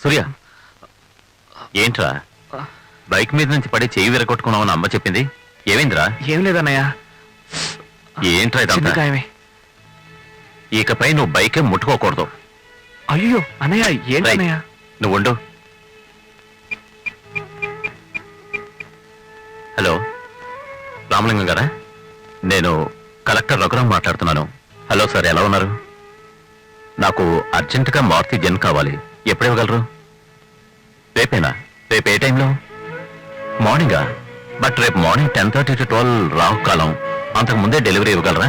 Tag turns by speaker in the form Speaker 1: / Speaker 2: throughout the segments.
Speaker 1: సూర్య, ఏంట్రా బైక్ మీద నుంచి పడి చెయ్యి విరగొట్టుకున్నావని అమ్మ చెప్పింది? ఏమైందిరా?
Speaker 2: ఏం లేదన్నయ్య,
Speaker 1: ఏంట్రా ఇదంతా?
Speaker 2: గాయమే.
Speaker 1: ఇకపై నువ్వు బైకే ముట్టుకోకూడదు.
Speaker 2: అయ్యో అన్నయ్య, ఏంటన్నయ్య?
Speaker 1: నువ్వు ఉండు. హలో, రామలింగం గారా? నేను కలెక్టర్ రఘురాం మాట్లాడుతున్నాను. హలో సార్, ఎలా ఉన్నారు? నాకు అర్జెంటుగా మారుతి జెన్ కావాలి. ఎప్పుడు ఇవ్వగలరు? రేపేనా? రేపు ఏ టైంలో? మార్నింగా? బట్ రేపు మార్నింగ్ 10:30 to 12 రాహు కాలం. అంతకు ముందే డెలివరీ ఇవ్వగలరా?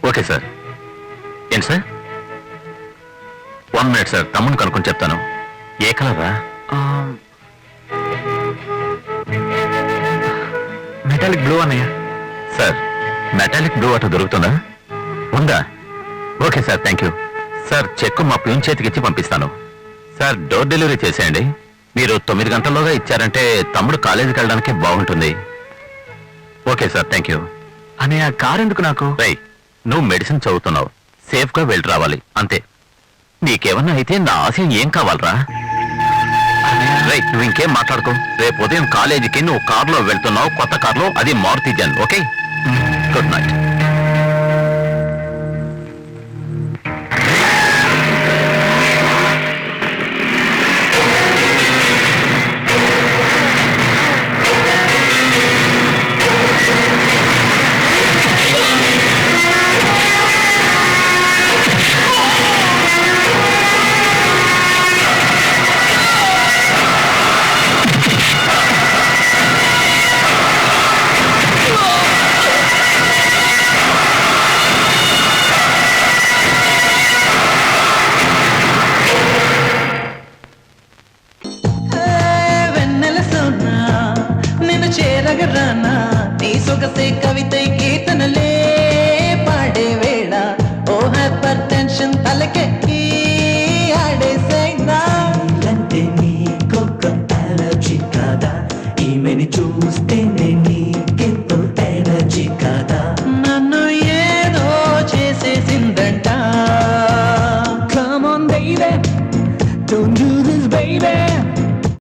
Speaker 1: Okay sir. ఏంటి సార్? 1 minute సార్, తమ్ముని కనుక్కొని చెప్తాను. ఏ కలరా?
Speaker 2: మెటాలిక్ బ్లూ అన్నయ్య.
Speaker 1: సార్, మెటాలిక్ బ్లూ అటు దొరుకుతుందా? ఉందా? Okay sir, thank you sir. Cheque మా ప్యూన్ చేతికి ఇచ్చి పంపిస్తాను. సార్, డోర్ డెలివరీ చేసేయండి. మీరు 9 గంటల్లోగా ఇచ్చారంటే తమ్ముడు కాలేజీకి వెళ్ళడానికి బాగుంటుంది. Okay sir, thank you.
Speaker 2: అన్నయ్య, కార్ ఎందుకు నాకు?
Speaker 1: నువ్వు మెడిసిన్ చదువుతున్నావు, సేఫ్ గా వెళ్ళి రావాలి అంతే. నీకేమన్నా అయితే నా ఆశయం ఏం కావాలరా? నువ్వు ఇంకేం మాట్లాడుకో. రేపు ఉదయం కాలేజీకి నువ్వు కారులో వెళ్తున్నావు, కొత్త కారులో, అది Maruti Zen. Okay, good night.
Speaker 3: నీ సొగసే కవి